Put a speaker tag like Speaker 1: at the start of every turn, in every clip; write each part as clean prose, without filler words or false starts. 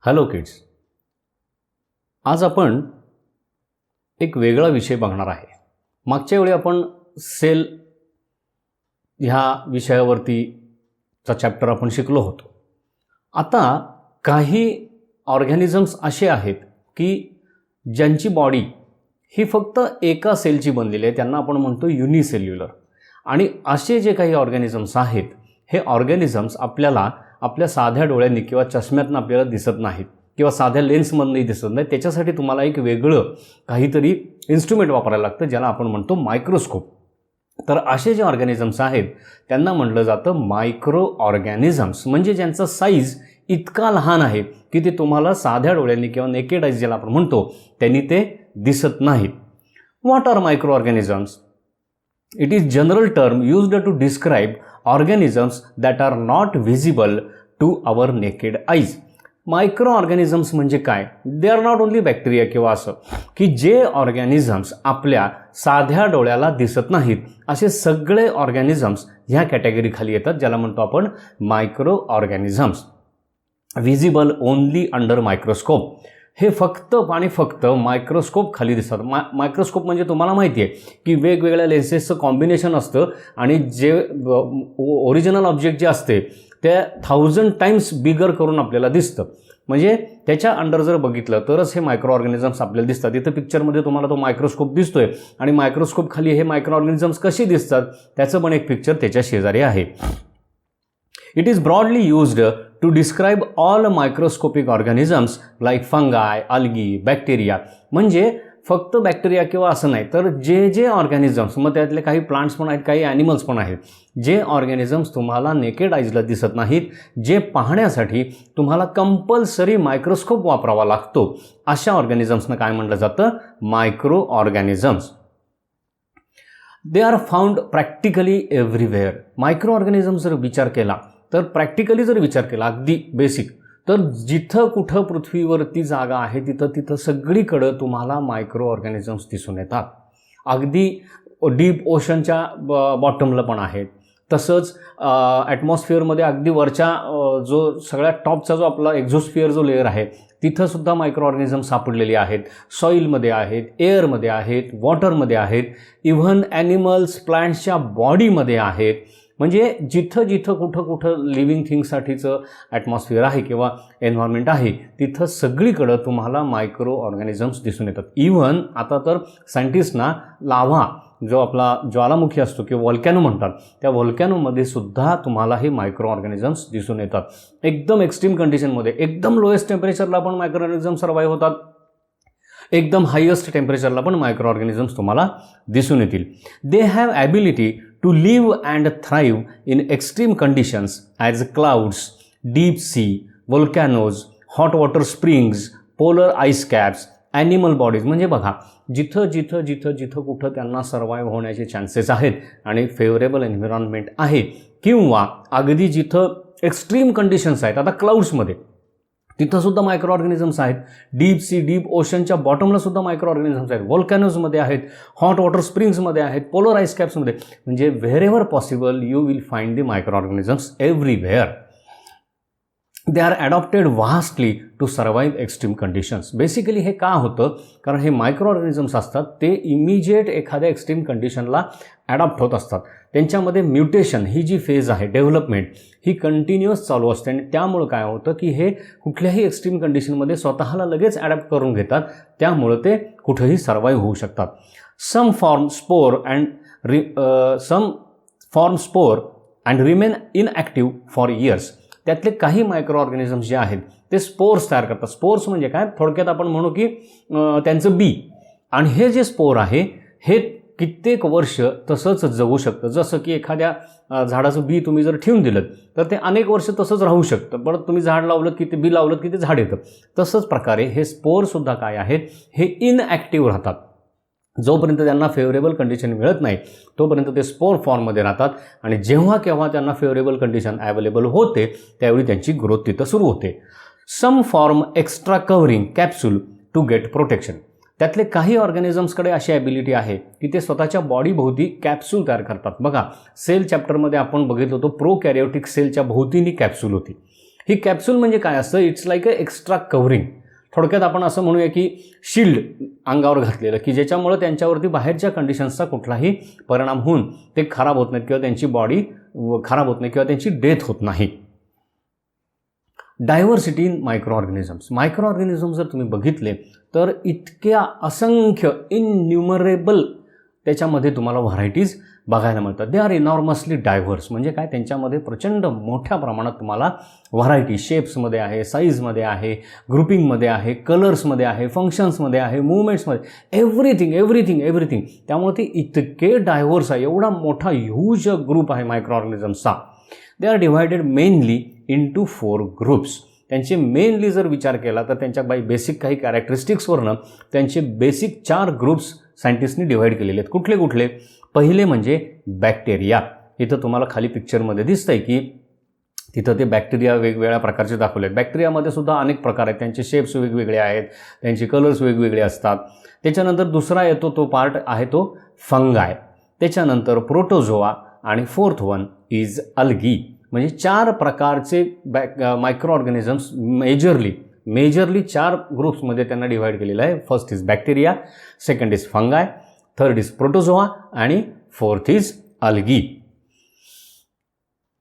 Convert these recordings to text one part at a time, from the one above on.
Speaker 1: Hello kids, आज आपण एक वेगळा विषय बघणार आहे. मागच्या वेळी आपण सेल ह्या विषयावरतीचा चॅप्टर आपण शिकलो होतो. आता काही ऑर्गॅनिझम्स असे आहेत की ज्यांची बॉडी ही फक्त एका सेलची बनलेली आहे, त्यांना आपण म्हणतो युनिसेल्युलर. आणि असे जे काही ऑर्गॅनिझम्स आहेत, हे ऑर्गॅनिझम्स आपल्याला आपल्या साध्या डोळ्यांनी किंवा चष्म्यातनं आपल्याला दिसत नाहीत किंवा साध्या लेन्समधनंही दिसत नाही. त्याच्यासाठी तुम्हाला एक वेगळं काहीतरी इन्स्ट्रुमेंट वापरायला लागतं, ज्याला आपण म्हणतो मायक्रोस्कोप. तर असे जे ऑर्गॅनिझम्स आहेत त्यांना म्हटलं जातं मायक्रो ऑर्गॅनिझम्स, म्हणजे ज्यांचा साईज इतका लहान आहे की ते तुम्हाला साध्या डोळ्यांनी किंवा नेकेड आईज ज्याला आपण म्हणतो त्यांनी ते दिसत नाहीत. What are micro organisms? It is general term used to describe organisms that are not visible to our naked eyes. Micro organisms म्हणजे काय? They are not only bacteria किंवा असं की जे ऑर्गॅनिझम्स आपल्या साध्या डोळ्याला दिसत नाहीत, असे सगळे ऑर्गॅनिझम्स ह्या कॅटेगरीखाली येतात, ज्याला म्हणतो आपण micro organisms. Visible only under microscope. हे फक्त आणि फक्त मायक्रोस्कोप खाली दिसतात. मायक्रोस्कोप म्हणजे तुम्हाला माहिती आहे की वेगवेगळ्या लेन्सेसचं कॉम्बिनेशन असतं आणि जे ओरिजिनल ऑब्जेक्ट जे असते ते 1000 टाइम्स बिगर करून आपल्याला दिसतं. म्हणजे त्याच्या अंडर जर बघितलं तरच हे मायक्रो ऑर्गॅनिझम्स आपल्याला दिसतात. इथं पिक्चरमध्ये तुम्हाला तो मायक्रोस्कोप दिसतोय आणि मायक्रोस्कोप खाली हे मायक्रो ऑर्गॅनिझम्स कसे दिसतात त्याचं पण एक पिक्चर त्याच्या शेजारी आहे. It is broadly used to describe all microscopic organisms like fungi, algae, bacteria. म्हणजे फक्त बॅक्टेरिया किंवा असं नाही, तर जे जे ऑर्गॅनिझम्स, मग त्यातले काही प्लांट्स पण आहेत, काही ॲनिमल्स पण आहेत, जे ऑर्गॅनिझम्स तुम्हाला नेकेड आईजला दिसत नाहीत, जे पाहण्यासाठी तुम्हाला कंपल्सरी मायक्रोस्कोप वापरावा लागतो, अशा ऑर्गॅनिझम्सना काय म्हटलं जातं? Micro organisms. They are found practically everywhere. Micro organism जर विचार केला तर प्रॅक्टिकली जर विचार केला अगदी बेसिक, तर जिथं कुठं पृथ्वीवरती जागा आहे तिथं सगळीकडं तुम्हाला मायक्रो ऑर्गॅनिझम्स दिसून येतात. अगदी डीप ओशनच्या बॉटमला पण आहेत, तसंच ॲटमॉस्फिअरमध्ये अगदी वरच्या जो सगळ्यात टॉपचा जो आपला एक्झोस्फिअर जो लेअर आहे तिथंसुद्धा मायक्रो ऑर्गॅनिझम्स सापडलेले आहेत. सॉईलमध्ये आहेत, एअरमध्ये आहेत, वॉटरमध्ये आहेत, इव्हन ॲनिमल्स प्लांट्सच्या बॉडीमध्ये आहेत. म्हणजे जिथं जिथं कुठं लिव्हिंग थिंगसाठीचं ॲटमॉस्फिअर आहे किंवा एन्व्हायरमेंट आहे तिथं सगळीकडं तुम्हाला मायक्रो ऑर्गॅनिझम्स दिसून येतात. इव्हन आता तर सायंटिस्टना लाव्हा जो आपला ज्वालामुखी असतो किंवा व्हॉल्कॅनो म्हणतात, त्या व्हॉल्कॅनोमध्ये सुद्धा तुम्हाला हे मायक्रो ऑर्गॅनिझम्स दिसून येतात. एकदम एक्स्ट्रीम कंडिशनमध्ये, एकदम लोएस्ट टेम्परेचरला पण मायक्रो ऑर्गॅनिझम्स सर्वाईव्ह होतात, एकदम हायेस्ट टेम्परेचरला पण मायक्रो ऑर्गॅनिझम्स तुम्हाला दिसून येतील. They have ability to live and thrive in extreme conditions as clouds, deep sea, volcanoes, hot water springs, polar ice caps, animal bodies. म्हणजे बघा, जिथं जिथं जिथं जिथं कुठं त्यांना सर्वाईव्ह होण्याचे चान्सेस आहेत आणि फेवरेबल एन्व्हायरमेंट आहे, किंवा अगदी जिथं एक्स्ट्रीम कंडिशन्स आहेत, आता क्लाउड्समध्ये तिथंसुद्धा मायक्रो ऑर्गॅनिझम्स आहेत, डीप सी, डीप ओशनच्या बॉटमला सुद्धा मायक्रो ऑर्गॅनिझम्स आहेत, व्होल्कॅनोजमध्ये आहेत, हॉट वॉटर स्प्रिंग्समध्ये आहेत, पोलर आईस कॅप्समध्ये. म्हणजे wherever possible you will find the micro organisms everywhere. They are adapted vastly to survive extreme conditions. Basically हे का होतं? कारण हे मायक्रो ऑर्गॅनिझम्स असतात ते इमिजिएट एखाद्या एक्स्ट्रीम कंडिशनला ॲडॉप्ट होत असतात. त्यांच्यामध्ये म्युटेशन ही जी फेज आहे, डेव्हलपमेंट, ही कंटिन्युअस चालू असते आणि त्यामुळं काय होतं की हे कुठल्याही एक्स्ट्रीम कंडिशनमध्ये स्वतःला लगेच ॲडॅप्ट करून घेतात, त्यामुळं ते कुठंही सर्वाईव्ह होऊ शकतात. Some form spore and remain inactive for years. त्यातले काही मायक्रो ऑर्गॅनिझम्स जे आहेत ते स्पोर्स तयार करतात. स्पोर्स म्हणजे काय? थोडक्यात आपण म्हणू की त्यांचं बी. आणि हे जे स्पोर आहे हे कित्येक वर्ष तसंच जगू शकतं. जसं की एखाद्या झाडाचं बी तुम्ही जर ठेवून दिलं तर ते अनेक वर्ष तसंच राहू शकतं. परत तुम्ही झाड लावलं की ते बी लावलं की ते झाड येतं. तसंच प्रकारे हे स्पोरसुद्धा काय आहेत, हे इनॲक्टिव्ह राहतात. जोपर्यंत त्यांना फेवरेबल कंडिशन मिळत नाही तोपर्यंत ते स्पोर फॉर्ममध्ये राहतात आणि जेव्हा केव्हा त्यांना फेवरेबल कंडिशन अवेलेबल होते त्यावेळी त्यांची ग्रोथ तिथं सुरू होते. Some form extra covering capsule to get protection. त्यातले काही ऑर्गॅनिझम्सकडे अशी ॲबिलिटी आहे की ते स्वतःच्या बॉडीभोवती कॅप्सूल तयार करतात. बघा, सेल चॅप्टरमध्ये आपण बघितलं होतं प्रोकॅरियोटिक सेलच्या भोवतीनी कॅप्सूल होती ही कॅप्सूल म्हणजे काय असतं, it's like a extra covering. थोडक्यात आपण असं म्हणूया की शिल्ड अंगावर घातलेलं, की ज्याच्यामुळं त्यांच्यावरती बाहेरच्या कंडिशन्सचा कुठलाही परिणाम होऊन ते खराब होत नाहीत किंवा त्यांची बॉडी खराब होत नाही किंवा त्यांची डेथ होत नाही. Diversity in micro organisms. Micro organism जर तुम्ही बघितले तर इतक्या असंख्य इनन्युमरेबल त्याच्यामध्ये तुम्हाला व्हरायटीज बघायला मिळतात. They are enormously diverse. म्हणजे काय, त्यांच्यामध्ये प्रचंड मोठ्या प्रमाणात तुम्हाला व्हरायटी शेप्समध्ये आहे, साईजमध्ये आहे, ग्रुपिंगमध्ये आहे, कलर्समध्ये आहे, फंक्शन्समध्ये आहे, मूवमेंट्समध्ये, एव्हरीथिंग. त्यामुळे ते इतके डायव्हर्स आहे, एवढा मोठा ह्यूज ग्रुप आहे मायक्रो ऑर्गॅनिझम्सचा. They are divided mainly into 4 groups. त्यांचे मेनली जर विचार केला तर त्यांच्या बेसिक काही कॅरेक्टरिस्टिक्सवरनं त्यांचे बेसिक 4 ग्रुप्स सायंटिस्टनी डिव्हाइड केलेले आहेत. कुठले कुठले? पहिले म्हणजे बॅक्टेरिया. इथं तुम्हाला खाली पिक्चरमध्ये दिसतंय की तिथं ते बॅक्टेरिया वेगवेगळ्या प्रकारचे दाखवले आहेत. बॅक्टेरियामध्ये सुद्धा अनेक प्रकार आहेत, त्यांचे शेप्स वेगवेगळे आहेत, त्यांचे कलर्स वेगवेगळे असतात. त्याच्यानंतर दुसरा येतो तो पार्ट आहे तो फंगाय. त्याच्यानंतर प्रोटोझोआ आणि 4th वन इज अल्गी. म्हणजे 4 प्रकारचे मायक्रो ऑर्गॅनिझम्स मेजरली 4 ग्रुप्समध्ये त्यांना डिव्हाइड केलेलं आहे. First is bacteria, second is फंगाय, third is protozoa आणि 4th इज अल्गी.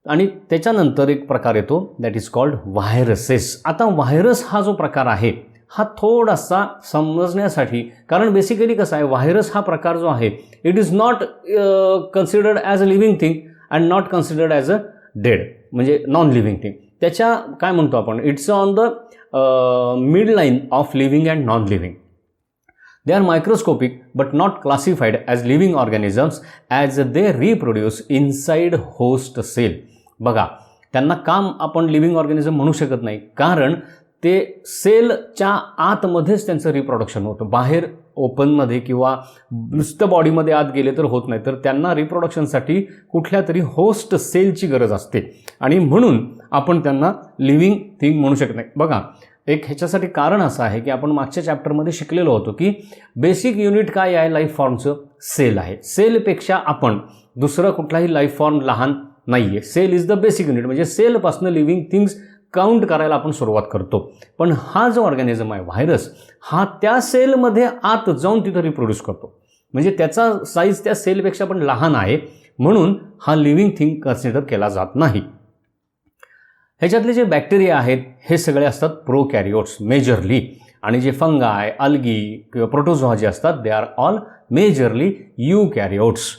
Speaker 1: आणि त्याच्यानंतर एक प्रकार येतो दॅट इज कॉल्ड व्हायरसेस. आता व्हायरस हा जो प्रकार आहे हा थोडासा समजण्यासाठी, कारण बेसिकली कसं आहे, व्हायरस हा प्रकार जो आहे it is not considered as a living thing and not considered as a dead, म्हणजे नॉन लिव्हिंग थिंग. त्याच्या काय म्हणतो आपण, it's on the mid line of living and non living. They are microscopic but not classified as living organisms as they reproduce inside host cell. बघा, त्यांना काम आपण living organism म्हणू शकत नाही, कारण ते सेलच्या आतमध्येच त्यांचं रिप्रोडक्शन होतं. बाहेर ओपनमध्ये किंवा नुसतं बॉडीमध्ये आत गेले तर होत नाही, तर त्यांना रिप्रोडक्शनसाठी कुठल्या तरी होस्ट सेलची गरज असते आणि म्हणून आपण त्यांना लिव्हिंग थिंग म्हणू शकत नाही. बघा, एक ह्याच्यासाठी कारण असं आहे की आपण मागच्या चॅप्टरमध्ये शिकलेलो होतो की बेसिक युनिट काय आहे लाईफ फॉर्मचं, सेल आहे. सेलपेक्षा आपण दुसरं कुठलाही लाईफ फॉर्म लहान नाही आहे. Cell is the basic unit, म्हणजे सेलपासून लिव्हिंग थिंग्स काउंट करायला आपण सुरुवात करतो. पण हा जो ऑर्गॅनिझम आहे व्हायरस, हा त्या सेलमध्ये आत जाऊन तिथं रिप्रोड्यूस करतो, म्हणजे त्याचा साईज त्या सेलपेक्षा पण लहान आहे, म्हणून हा लिव्हिंग थिंग कन्सिडर केला जात नाही. ह्याच्यातले जे बॅक्टेरिया आहेत हे सगळे असतात प्रोकॅरियोट्स मेजरली, आणि जे फंगाय, अल्गी किंवा प्रोटोझोआ जे असतात they are all majorly eukaryotes.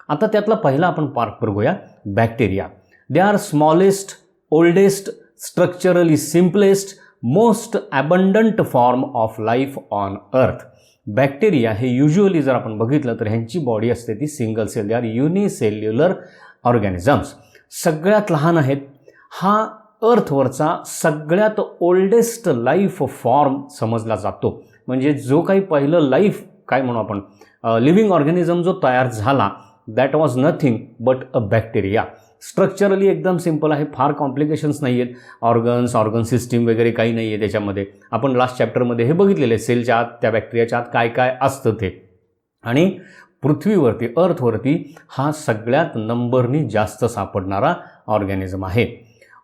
Speaker 1: आता त्यातला पहिला आपण पार्ट बघूया, bacteria. They are smallest, oldest, structurally simplest, most abundant form of life on earth. Bacteria हे युज्युअली जर आपण बघितलं तर ह्यांची बॉडी असते ती single cell, they are unicellular organisms. सगळ्यात लहान आहेत. हा अर्थवरचा सगळ्यात ओल्डेस्ट लाईफ फॉर्म समजला जातो. म्हणजे जो काही पहिलं लाईफ काय म्हणू आपण लिव्हिंग ऑर्गॅनिझम जो तयार झाला that was nothing but a bacteria. Structurally एकदम सिम्पल आहे, फार कॉम्प्लिकेशन्स नाही आहेत, ऑर्गन सिस्टीम वगैरे काही नाही आहे त्याच्यामध्ये. आपण लास्ट चॅप्टरमध्ये हे बघितलेलं आहे, सेलच्या आत त्या बॅक्टेरियाच्या आत काय काय असतं ते. आणि पृथ्वीवरती अर्थवरती हा सगळ्यात नंबरनी जास्त सापडणारा ऑर्गॅनिझम आहे.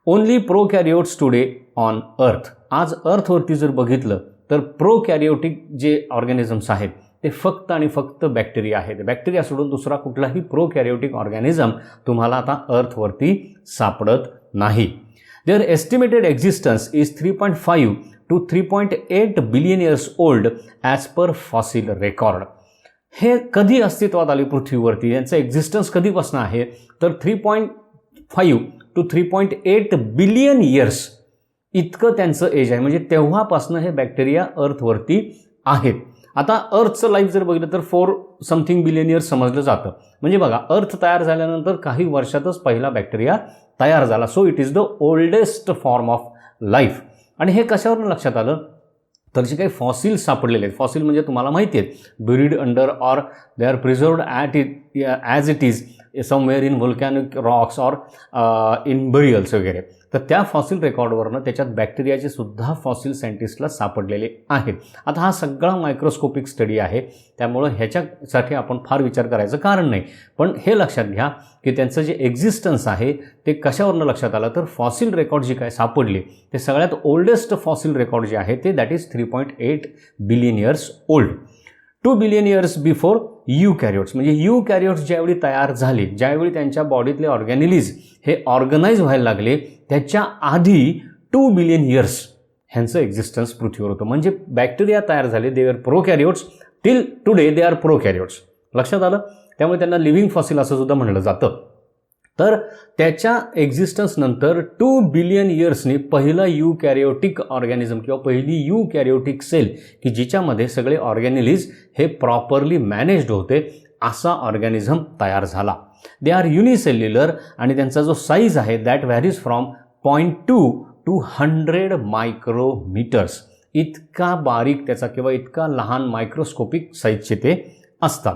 Speaker 1: Only प्रोकॅरियोट्स today on earth. आज अर्थवरती जर बघितलं तर प्रोकॅरियोटिक जे ऑर्गॅनिझम्स आहेत ते फक्त आणि फक्त बॅक्टेरिया आहेत. बॅक्टेरिया सोडून दुसरा कुठलाही प्रोकॅरियोटिक ऑर्गॅनिझम तुम्हाला आता अर्थवरती सापडत नाही. There estimated existence is 3.5 to 3.8 billion years old as per fossil record. हे कधी अस्तित्वात आले पृथ्वीवरती, यांचं एक्झिस्टन्स कधीपासून आहे तर 3.5 to 3.8 बिलियन इयर्स इतकं त्यांचं एज आहे. म्हणजे तेव्हापासून हे बॅक्टेरिया अर्थवरती आहेत. आता अर्थचं लाईफ जर बघितलं तर 4 समथिंग बिलियन इयर्स समजलं जातं. म्हणजे बघा, अर्थ तयार झाल्यानंतर काही वर्षातच पहिला बॅक्टेरिया तयार झाला. So it is the oldest form of life. आणि हे कशावरून लक्षात आलं तर जे काही फॉसिल्स सापडलेले आहेत, फॉसिल म्हणजे तुम्हाला माहिती आहेत, buried under or they are preserved at it as it is somewhere in volcanic rocks or in burials वगैरे. तर त्या फॉसिल रेकॉर्डवरनं त्याच्यात बॅक्टेरियाचे सुद्धा फॉसिल सायंटिस्टला सापडलेले आहेत. आता हा सगळा मायक्रोस्कोपिक स्टडी आहे, त्यामुळं ह्याच्यासाठी आपण फार विचार करायचं कारण नाही. पण हे लक्षात घ्या की त्यांचं जे एक्झिस्टन्स आहे ते कशावरनं लक्षात आलं, तर फॉसिल रेकॉर्ड जी काय सापडली ते सगळ्यात ओल्डेस्ट फॉसिल रेकॉर्ड जे आहे ते that is 3.8 billion years old. 2 billion years before eukaryotes. म्हणजे यूकॅरियोट्स ज्यावेळी तयार झाले, ज्यावेळी त्यांच्या बॉडीतले ऑर्गॅनिलीज हे ऑर्गनाईज व्हायला लागले, त्याच्या आधी 2 बिलियन इयर्स ह्यांचं एक्झिस्टन्स पृथ्वीवर होतं. म्हणजे बॅक्टेरिया तयार झाले, they are prokaryotes, till today they are prokaryotes. लक्षात आलं? त्यामुळे त्यांना लिव्हिंग फॉसिल असं सुद्धा म्हणलं जातं. तर त्याच्या एक्झिस्टन्सनंतर 2 बिलियन इयर्सनी पहिलं यूकॅरियोटिक ऑर्गॅनिझम किंवा पहिली यूकॅरियोटिक सेल की जिच्यामध्ये सगळे ऑर्गॅनिलीज हे प्रॉपरली मॅनेज्ड होते, असा ऑर्गॅनिझम तयार झाला. दे आर युनिसेल्युलर आणि त्यांचा जो साईज आहे दॅट व्हॅरीज फ्रॉम 0.2 to 100 मायक्रोमीटर्स. इतका बारीक त्याचा किंवा इतका लहान मायक्रोस्कोपिक साईजचे ते असतात.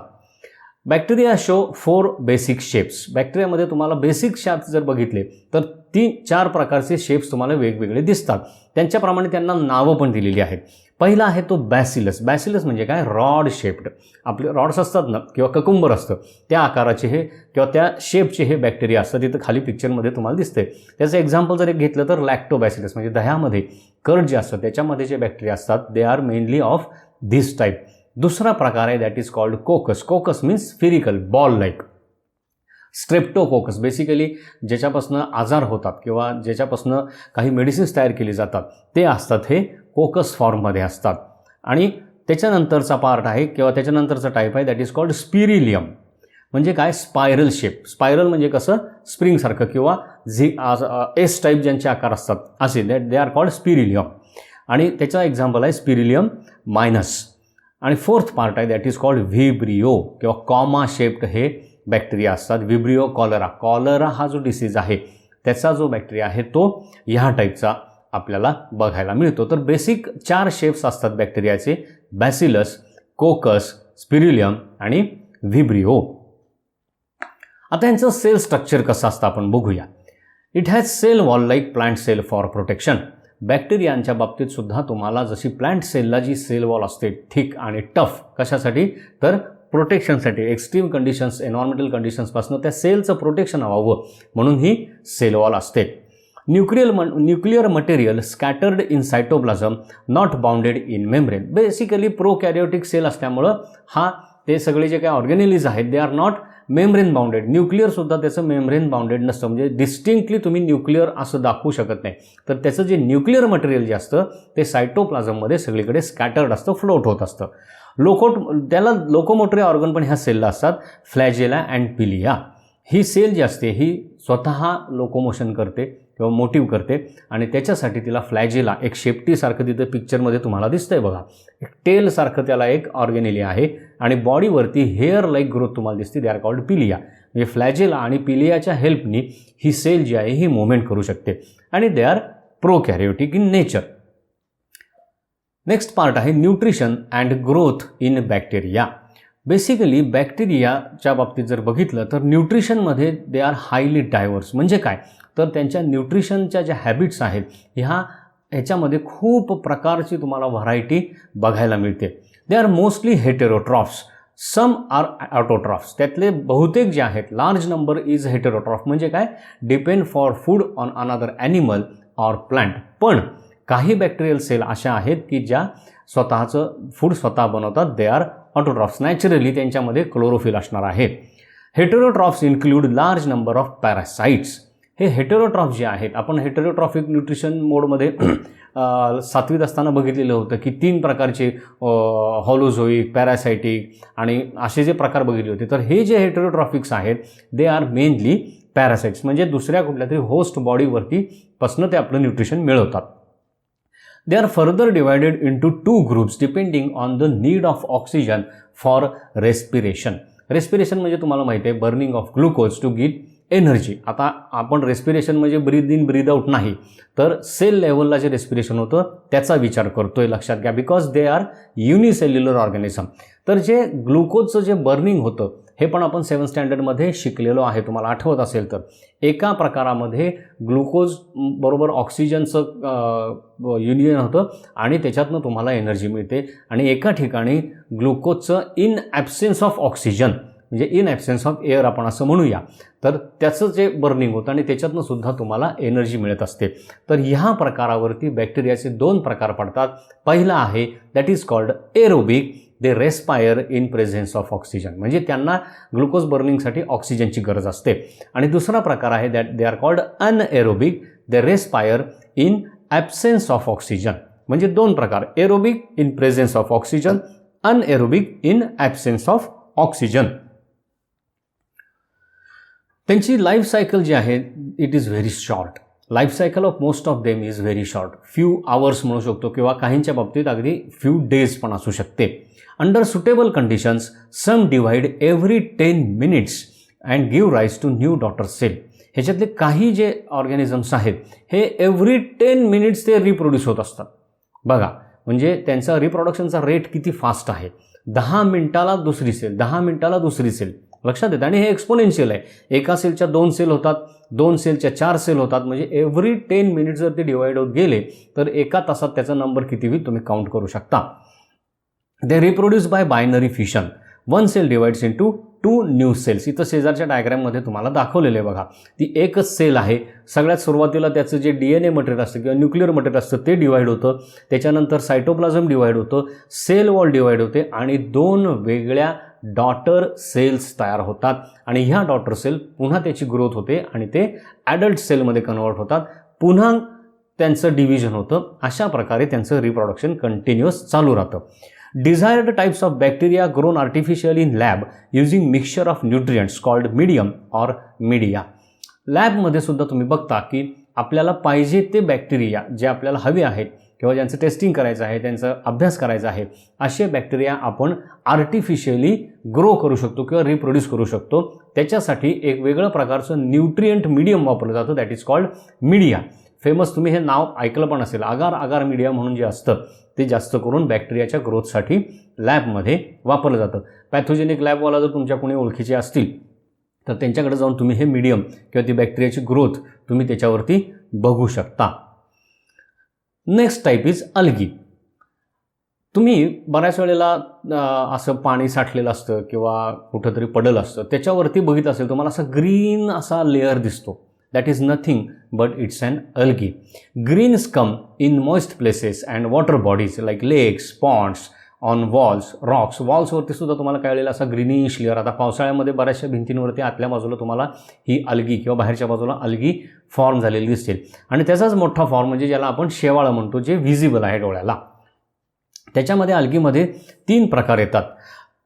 Speaker 1: Bacteria show 4 basic shapes. बॅक्टेरियामध्ये तुम्हाला बेसिक शेप्स जर बघितले तर 3-4 प्रकारचे शेप्स तुम्हाला वेगवेगळे दिसतात. त्यांच्याप्रमाणे त्यांना नावं पण दिलेली आहेत. पहिला आहे तो बॅसिलस. बॅसिलस म्हणजे काय, रॉड शेप्ड. आपले रॉड्स असतात ना किंवा ककुंबर असतं त्या आकाराचे हे किंवा त्या शेपचे हे बॅक्टेरिया असतात. तिथं खाली पिक्चरमध्ये तुम्हाला दिसते. त्याचं एक्झाम्पल जर एक घेतलं तर लॅक्टोबॅसिलस म्हणजे दह्यामध्ये कर्ड जे असतं त्याच्यामध्ये जे बॅक्टेरिया असतात they are mainly of this type. दुसरा प्रकार आहे that is called coccus. Coccus means spherical, ball like. Streptococcus basically ज्याच्यापासून आजार होतात किंवा ज्याच्यापासून काही मेडिसिन्स तयार केली जातात ते असतात, हे कोकस फॉर्ममध्ये असतात. आणि त्याच्यानंतरचा पार्ट आहे किंवा त्याच्यानंतरचा टाईप आहे दॅट इज कॉल्ड स्पिरिलियम. म्हणजे काय, स्पायरल शेप. स्पायरल म्हणजे कसं, स्प्रिंगसारखं किंवा एस टाईप ज्यांचे आकार असतात असे, दॅट दे आर कॉल्ड स्पिरिलियम. आणि त्याचा एक्झाम्पल आहे स्पिरिलियम मायनस. आणि फोर्थ पार्ट आहे दॅट इज कॉल्ड व्हिब्रिओ किंवा कॉमा शेप्ड हे बॅक्टेरिया असतात. व्हिब्रिओ कॉलरा. कॉलरा हा जो डिसीज आहे त्याचा जो बॅक्टेरिया आहे तो ह्या टाईपचा आपल्याला बघायला मिळतो. तर बेसिक 4 शेप्स असतात बॅक्टेरियाचे, बॅसिलस, कोकस, स्पिरिलियम आणि व्हिब्रिओ. आता यांचं सेल स्ट्रक्चर कसं असतं आपण बघूया. It has cell wall like plant cell for protection. बॅक्टेरियांच्या बाबतीत सुद्धा तुम्हाला जशी प्लांट सेलला जी सेल वॉल असते थिक आणि टफ, कशासाठी, तर प्रोटेक्शनसाठी. एक्स्ट्रीम कंडिशन्स, एन्व्हायरमेंटल कंडिशन्सपासून त्या सेलचं प्रोटेक्शन व्हावं म्हणून ही सेल वॉल असते. Nuclear material scattered in cytoplasm, not bounded in membrane. Basically prokaryotic cell असल्यामुळं ते सगळे जे काही ऑर्गॅनिलीज आहेत they are not membrane bounded. न्यूक्लिअरसुद्धा त्याचं मेम्ब्रेन बाउंडेड नसतं, म्हणजे डिस्टिंक्टली तुम्ही न्यूक्लिअर असं दाखवू शकत नाही. तर त्याचं जे न्यूक्लिअर मटेरियल जे असतं ते सायटोप्लाझममध्ये सगळीकडे स्कॅटर्ड असतं, फ्लोट होत असतं. त्याला लोकोमोटरी ऑर्गन पण ह्या सेलला असतात, फ्लॅजेला अँड पिलिया. ही सेल जी असते ही स्वतः लोकोमोशन करते किंवा मोटिव्ह करते आणि त्याच्यासाठी तिला फ्लॅजेला, एक शेपटीसारखं तिथं पिक्चरमध्ये तुम्हाला दिसतंय बघा, एक टेलसारखं त्याला एक ऑर्गेनेली आहे आणि बॉडीवरती हेअर लाईक ग्रोथ तुम्हाला दिसते, दे आर कॉल्ड पिलिया. म्हणजे फ्लॅजेला आणि पिलियाच्या हेल्पनी ही सेल जी आहे ही मुवमेंट करू शकते आणि they are prokaryotic in nature. Next part आहे nutrition and growth in bacteria. Basically बॅक्टेरियाच्या बाबतीत जर बघितलं तर न्यूट्रिशनमध्ये दे आर हायली डायव्हर्स. म्हणजे काय, तर त्यांच्या न्यूट्रिशनच्या ज्या हॅबिट्स आहेत ह्याच्यामध्ये खूप प्रकारची तुम्हाला व्हरायटी बघायला मिळते. They are mostly heterotrophs, some are autotrophs. त्यातले बहुतेक जे आहेत, लार्ज नंबर इज हेटेरोट्रॉफ. म्हणजे काय, depend for food on another animal or plant. पण काही बॅक्टेरियल सेल अशा आहेत की ज्या स्वतःचं फूड स्वतः बनवतात, दे आर ऑटोट्रॉफ्स. नॅचरली त्यांच्यामध्ये क्लोरोफिल असणार आहे. Heterotrophs include large number of parasites. हे हेटेरोट्रॉफ जे आहेत, आपण हेटेरोट्रॉफिक न्यूट्रिशन मोडमध्ये 7वीत असताना बघितलेलं होतं की 3 प्रकारचे हॉलोझोईक, पॅरासायटिक आणि असे जे प्रकार बघितले होते. तर हे जे हेटेरोट्रॉफिक्स आहेत दे आर मेनली पॅरासाइट्स. म्हणजे दुसऱ्या कुठल्या तरी होस्ट बॉडीवरती पासून ते आपलं न्यूट्रिशन मिळवतात. They are further divided into 2 groups depending on the need of oxygen for respiration. Respiration म्हणजे तुम्हाला माहिती आहे burning of glucose to give energy. आता आपण रेस्पिरेशन म्हणजे ब्रीद इन ब्रीद आउट नाही, तर सेल लेवलला जे रेस्पिरेशन होतं त्याचा विचार करतोय, लक्षात घ्या, because they are unicellular organism. तर जे ग्लुकोजचं जे बर्निंग होतं हे पण आपण 7th स्टँडर्डमध्ये शिकलेलो आहे, तुम्हाला आठवत असेल तर. एका प्रकारामध्ये ग्लुकोज बरोबर ऑक्सिजनचं युनियन होतं आणि त्याच्यातनं तुम्हाला एनर्जी मिळते. आणि एका ठिकाणी ग्लुकोजचं इन ॲब्सेन्स ऑफ ऑक्सिजन, म्हणजे इन ॲब्सेन्स ऑफ एअर आपण असं म्हणूया, तर त्याचं जे बर्निंग होतं आणि त्याच्यातनं सुद्धा तुम्हाला एनर्जी मिळत असते. तर ह्या प्रकारावरती बॅक्टेरियाचे 2 प्रकार पडतात. पहिला आहे that is called aerobic, they respire in presence of oxygen, म्हणजे त्यांना ग्लुकोज बर्निंगसाठी ऑक्सिजनची गरज असते. आणि दुसरा प्रकार आहे that they are called anaerobic, they respire in absence of oxygen. म्हणजे 2 प्रकार, aerobic in presence of oxygen, anaerobic in absence of oxygen. त्यांची लाईफ सायकल जी आहे it is very short. Life cycle of most of them is very short, few hours म्हणू शकतो किंवा काहींच्या बाबतीत अगदी फ्यू डेज पण असू शकते. Under suitable conditions some divide every 10 minutes and give rise to new daughter cell. ह्याच्यातले काही जे ऑर्गॅनिझम्स आहेत हे एव्हरी 10 minutes ते रिप्रोड्यूस होत असतात. बघा, म्हणजे त्यांचा रिप्रोडक्शनचा रेट किती फास्ट आहे. 10 मिनिटाला दुसरी सेल, 10 मिनिटाला दुसरी सेल, लक्षात येतं. आणि हे एक्सपोनेन्शियल आहे. एका सेलच्या 2 सेल होतात, 2 सेलच्या 4 सेल होतात, म्हणजे एव्हरी 10 minutes जर ते डिवाइड होत गेले तर एका तासात त्याचा नंबर किती होईल तुम्ही काउंट करू शकता. They reproduce by binary fission. 1 cell divides into 2 new cells. इथं शेजारच्या डायग्राममध्ये तुम्हाला दाखवलेलं आहे बघा. ती एकच सेल आहे. सगळ्यात सुरुवातीला त्याचं जे DNA मटेरियल असतं किंवा न्यूक्लिअर मटेरियल असतं ते डिवाइड होतं, त्याच्यानंतर सायटोप्लाझम डिवाइड होतं, सेल वॉल डिवाइड होते आणि 2 वेगळ्या डॉटर सेल्स तयार होतात. आणि ह्या डॉटर सेल पुन्हा त्याची ग्रोथ होते आणि ते ॲडल्ट सेलमध्ये कन्वर्ट होतात, पुन्हा त्यांचं डिव्हिजन होतं. अशा प्रकारे त्यांचं रिप्रोडक्शन कंटिन्युअस चालू राहतं. Desired types of bacteria grown artificially in lab using mixture of nutrients called medium or media. लॅबमध्ये सुद्धा तुम्ही बघता की आपल्याला पाहिजे ते बॅक्टेरिया जे आपल्याला हवे आहेत किंवा ज्यांचं टेस्टिंग करायचं आहे, त्यांचा अभ्यास करायचा आहे, असे बॅक्टेरिया आपण आर्टिफिशियली ग्रो करू शकतो किंवा रिप्रोड्यूस करू शकतो. त्याच्यासाठी एक वेगळं प्रकारचं न्यूट्रिएंट मीडियम वापरलं जातं, that is called media. Famous तुम्ही हे नाव ऐकलं पण असेल, आगार आगार मीडिया म्हणून जे असतं ते जास्त करून बॅक्टेरियाच्या ग्रोथसाठी लॅबमध्ये वापरलं जातं. पॅथोजेनिक लॅबवाला जर तुमच्या कोणी ओळखीचे असतील तर त्यांच्याकडे जाऊन तुम्ही हे मीडियम किंवा ती बॅक्टेरियाची ग्रोथ तुम्ही त्याच्यावरती बघू शकता. Next type is algae. तुम्ही बऱ्याच वेळेला असं पाणी साठलेलं असतं किंवा कुठंतरी पडलं असतं, त्याच्यावरती बघित असेल तुम्हाला असा ग्रीन असा लेअर दिसतो. That is nothing but it's an algae. Greens come in moist places and water bodies like lakes, ponds, on walls, rocks. वॉल्सवरती सुद्धा तुम्हाला काय वेळेला असा ग्रीनिश लेअर. आता पावसाळ्यामध्ये बऱ्याचशा भिंतींवरती आतल्या बाजूला तुम्हाला ही अल्गी किंवा बाहेरच्या बाजूला अल्गी फॉर्म झालेली दिसतील. आणि त्याचाच मोठा फॉर्म म्हणजे ज्याला आपण शेवाळं म्हणतो, जे व्हिजिबल आहे डोळ्याला. त्याच्यामध्ये अल्गीमध्ये 3 प्रकार येतात.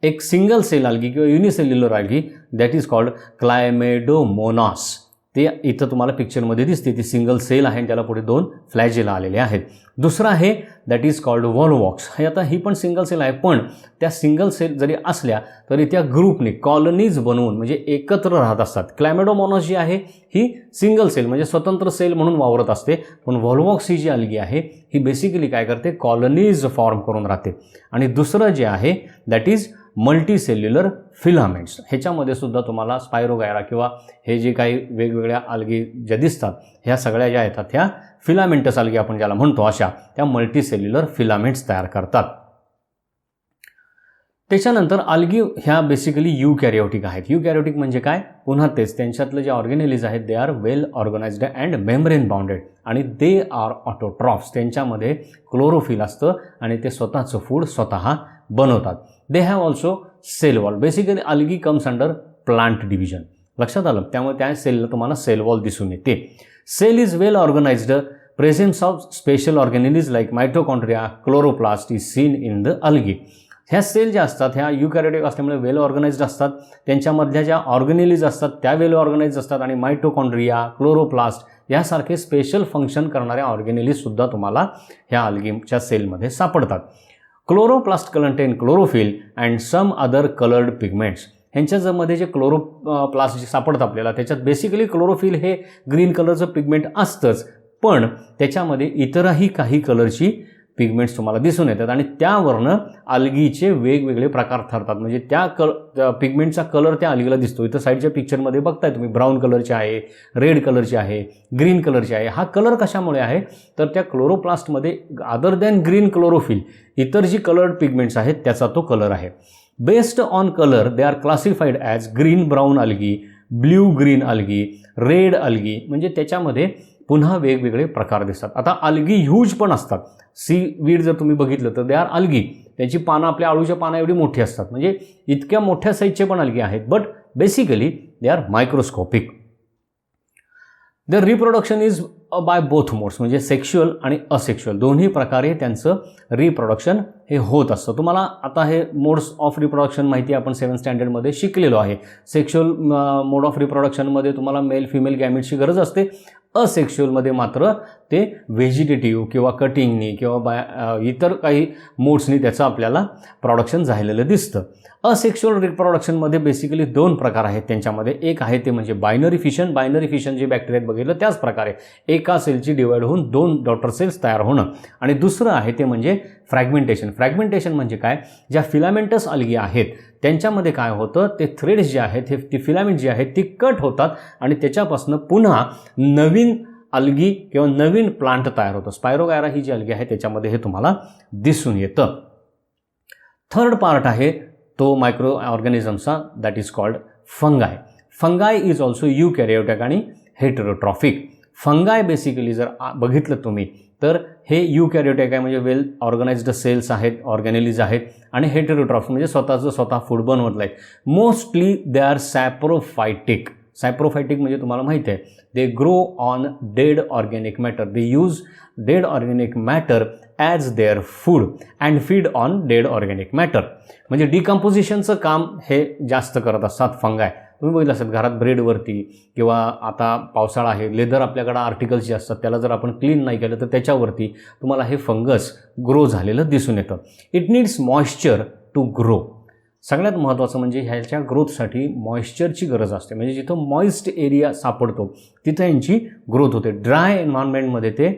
Speaker 1: एक सिंगल सेल अल्गी किंवा unicellular algae, that is called Chlamydomonas. ते इथं तुम्हाला पिक्चरमध्ये दिसते, ती सिंगल सेल आहे आणि त्याला पुढे 2 फ्लॅजेला आलेले आहेत. दुसरा आहे दॅट इज कॉल्ड व्हॉल्वॉक्स. हे आता ही पण सिंगल सेल आहे, पण त्या सिंगल सेल जरी असल्या तरी त्या ग्रुपने कॉलनीज बनवून म्हणजे एकत्र राहत असतात. क्लॅमेडोमोनास जी आहे ही सिंगल सेल म्हणजे स्वतंत्र सेल म्हणून वावरत असते, पण व्हॉल्वॉक्स ही जी अल्गी आहे ही बेसिकली काय करते, कॉलनीज फॉर्म करून राहते. आणि दुसरं जे आहे दॅट इज मल्टीसेल्युलर फिलामेंट्स. ह्याच्यामध्ये सुद्धा तुम्हाला स्पायरोगायरा किंवा हे जे काही वेगवेगळ्या अल्गी ज्या दिसतात ह्या सगळ्या ज्या येतात ह्या फिलामेंटस अल्गी आपण ज्याला म्हणतो, अशा त्या मल्टीसेल्युलर फिलामेंट्स तयार करतात. त्याच्यानंतर अल्गी ह्या बेसिकली युकॅरियोटिक आहेत. युकॅरियोटिक म्हणजे काय, पुन्हा तेच, त्यांच्यातले जे ऑर्गेनेलिज आहेत they are well organized and membrane bounded आणि दे आर ऑटोट्रॉफ्स. त्यांच्यामध्ये क्लोरोफिल असतं आणि ते स्वतःचं फूड स्वतः बनवतात. They have also cell wall. Basically algae comes under plant division. लक्षात आलं, त्यामुळे त्या सेलला तुम्हाला सेल वॉल दिसून येते. Cell is well organized. Presence of special organelles like mitochondria, chloroplast is seen in the algae. ह्या सेल ज्या असतात ह्या युकॅरियोटिक असल्यामुळे वेल ऑर्गनाइज्ड असतात. त्यांच्यामधल्या ज्या ऑर्गेनेलिज असतात त्या वेल ऑर्गनाइज्ड असतात आणि मायटोकॉन्ड्रिया, क्लोरोप्लास्ट यासारखे स्पेशल फंक्शन करणाऱ्या ऑर्गेनेलिजसुद्धा तुम्हाला ह्या अल्गीच्या सेलमध्ये सापडतात. Chloroplast contain chlorophyll and some other coloured pigments. ह्यांच्यामध्ये जे क्लोरोप्लास्ट जे सापडतं आपल्याला त्याच्यात बेसिकली क्लोरोफिल हे ग्रीन कलरचं पिगमेंट असतंच, पण त्याच्यामध्ये इतरही काही कलरची पिगमेंट्स तुम्हाला दिसून येतात आणि त्यावरनं अल्गीचे वेगवेगळे प्रकार ठरतात. म्हणजे त्या पिगमेंटचा कलर त्या अल्गीला दिसतो. इथं साईडच्या पिक्चरमध्ये बघताय तुम्ही ब्राऊन कलरचे आहे, रेड कलरचे आहे, ग्रीन कलरचे आहे. हा कलर कशामुळे आहे तर त्या क्लोरोप्लास्टमध्ये अदर दॅन ग्रीन क्लोरोफिल इतर जी कलर्ड पिगमेंट्स आहेत त्याचा तो कलर आहे. Based on colour they are classified as green brown algae, blue green algae, red algae. म्हणजे त्याच्यामध्ये पुन्हा वेगवेगळे प्रकार दिसतात. आता अल्गी ह्यूज पण असतात. सी वीड जर तुम्ही बघितलं तर दे आर अल्गी. त्याची पानं आपल्या आळूच्या पाना एवढी मोठी असतात. म्हणजे इतक्या मोठ्या साईजचे पण अल्गी आहेत, but basically they are microscopic. The reproduction is by both modes, म्हणजे सेक्शुअल आणि असेक्शुअल दोन्ही प्रकारे त्यांचं रिप्रोडक्शन हे होत असतं. तुम्हाला आता हे मोड्स ऑफ रिप्रोडक्शन माहिती आपण 7th स्टँडर्डमध्ये शिकलेलो आहे. सेक्शुअल मोड ऑफ रिप्रोडक्शनमध्ये तुम्हाला मेल फिमेल गॅमेटची गरज असते. असेक्शुअलमध्ये मात्र ते व्हेजिटेटिव्ह किंवा कटिंगनी किंवा इतर काही मोड्सनी त्याचं आपल्याला प्रोडक्शन झालेलं दिसतं. असेक्शुअल रिप्रोडक्शनमध्ये बेसिकली 2 प्रकार आहेत त्यांच्यामध्ये. एक आहे ते म्हणजे बायनरी फिशन. बायनरी फिशन जे बॅक्टेरियात बघितलं त्याच प्रकारे एका सेलची डिवाइड होऊन 2 डॉटर सेल्स तयार होणं. आणि दुसरं आहे ते म्हणजे फ्रॅगमेंटेशन. फ्रॅगमेंटेशन म्हणजे काय, ज्या फिलामेंटस अल्गी आहेत त्यांच्यामध्ये काय होतं, ते थ्रेड्स जे आहेत हे ती फिलामेंट जी आहेत ती कट होतात आणि त्याच्यापासून पुन्हा नवीन अल्गी किंवा नवीन प्लांट तयार होतं. स्पायरोगायरा ही जी अल्गी आहे त्याच्यामध्ये हे तुम्हाला दिसून येतं. थर्ड पार्ट आहे तो मायक्रो ऑर्गॅनिझमचा, that is called fungi. Fungi is also eukaryotic आणि हेटेरोट्रॉफिक. फंगाय बेसिकली जर बघितलं तुम्ही तर हे यूकॅरियोटिक आहे, म्हणजे वेल ऑर्गनाइज्ड सेल्स आहेत, ऑर्गॅनेलिज आहेत, आणि हेटेरोट्रॉफिक म्हणजे स्वतः फूड बनवत आहेत. Mostly they are सॅप्रोफायटिक. सॅप्रोफायटिक म्हणजे तुम्हाला माहिती आहे they grow on dead organic matter. They use dead organic matter as there food and feed on dead organic matter. म्हणजे डिकम्पोजिशनचं काम हे जास्त करत असतात फंगाय. तुम्ही बघितलं असेल घरात ब्रेडवरती किंवा आता पावसाळा आहे, लेदर आपल्याकडं आर्टिकल्स जे असतात त्याला जर आपण क्लीन नाही केलं तर त्याच्यावरती तुम्हाला हे फंगस ग्रो झालेलं दिसून येतं. It needs moisture to grow. सगळ्यात महत्त्वाचं म्हणजे ह्याच्या ग्रोथसाठी मॉइश्चरची गरज असते. म्हणजे जिथं मॉइस्ट एरिया सापडतो तिथं यांची ग्रोथ होते. ड्राय एन्व्हायरमेंटमध्ये ते